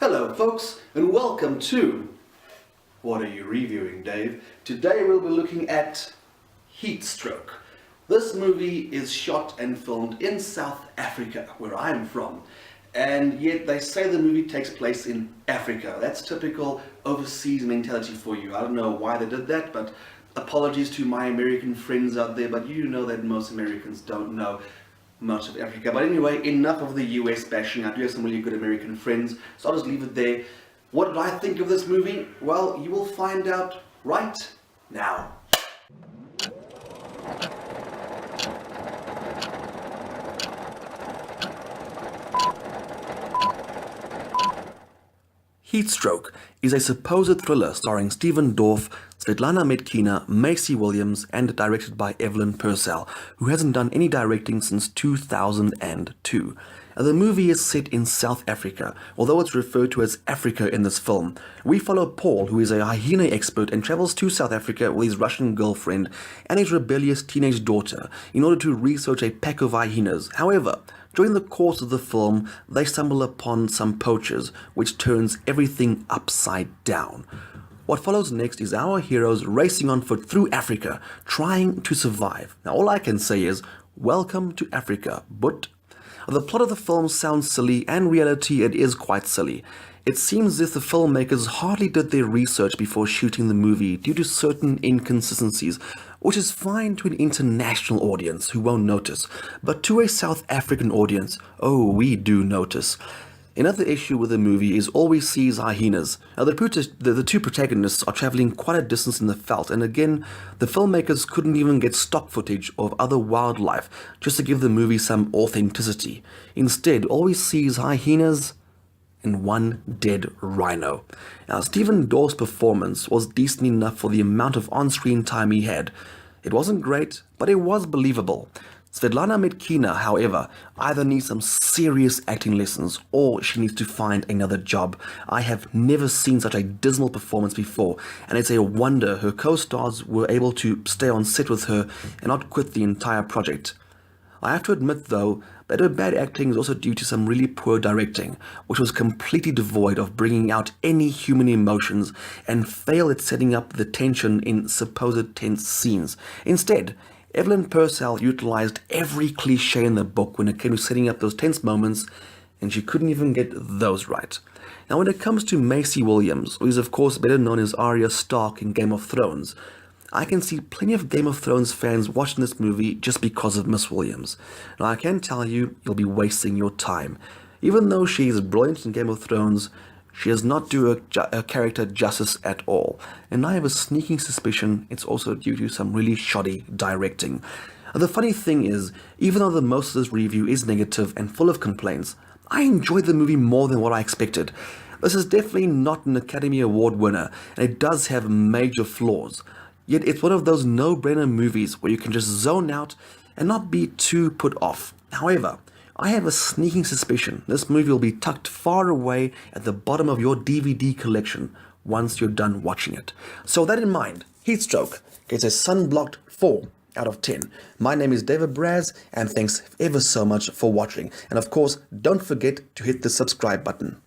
Hello folks, and welcome to What Are You Reviewing, Dave? Today we'll be looking at Heatstroke. This movie is shot and filmed in South Africa, where I'm from, and yet they say the movie takes place in Africa. That's typical overseas mentality for you. I don't know why they did that, but apologies to my American friends out there, but you know that most Americans don't know much of Africa. But anyway, enough of the US bashing. I do have some really good American friends, so I'll just leave it there. What did I think of this movie? Well, you will find out right now. Heatstroke is a supposed thriller starring Stephen Dorff, Svetlana Medkina, Macy Williams, and directed by Evelyn Purcell, who hasn't done any directing since 2002. The movie is set in South Africa, although it's referred to as Africa in this film. We follow Paul, who is a hyena expert and travels to South Africa with his Russian girlfriend and his rebellious teenage daughter in order to research a pack of hyenas. However, during the course of the film, they stumble upon some poachers, which turns everything upside down. What follows next is our heroes racing on foot through Africa, trying to survive. Now, all I can say is, welcome to Africa, but the plot of the film sounds silly, and in reality it is quite silly. It seems as if the filmmakers hardly did their research before shooting the movie due to certain inconsistencies, which is fine to an international audience who won't notice, but to a South African audience, oh, we do notice. Another issue with the movie is all we see is hyenas. Now, the two protagonists are traveling quite a distance in the veldt, and again, the filmmakers couldn't even get stock footage of other wildlife just to give the movie some authenticity. Instead, all we see is hyenas and one dead rhino. Now, Stephen Dorff's performance was decent enough for the amount of on-screen time he had. It wasn't great, but it was believable. Svetlana Medkina, however, either needs some serious acting lessons or she needs to find another job. I have never seen such a dismal performance before, and it's a wonder her co-stars were able to stay on set with her and not quit the entire project. I have to admit, though, that her bad acting is also due to some really poor directing, which was completely devoid of bringing out any human emotions and failed at setting up the tension in supposed tense scenes. Instead, Evelyn Purcell utilized every cliche in the book when it came to setting up those tense moments, and she couldn't even get those right. Now, when it comes to Macy Williams, who is of course better known as Arya Stark in Game of Thrones, I can see plenty of Game of Thrones fans watching this movie just because of Miss Williams. Now, I can tell you, you'll be wasting your time. Even though she is brilliant in Game of Thrones, she does not do her character justice at all, and I have a sneaking suspicion it's also due to some really shoddy directing. The funny thing is, even though the most of this review is negative and full of complaints, I enjoyed the movie more than what I expected. This is definitely not an Academy Award winner, and it does have major flaws. Yet it's one of those no-brainer movies where you can just zone out and not be too put off. However, I have a sneaking suspicion this movie will be tucked far away at the bottom of your DVD collection once you're done watching it. So with that in mind, Heatstroke gets a sunblocked 4 out of 10. My name is David Braz, and thanks ever so much for watching. And of course, don't forget to hit the subscribe button.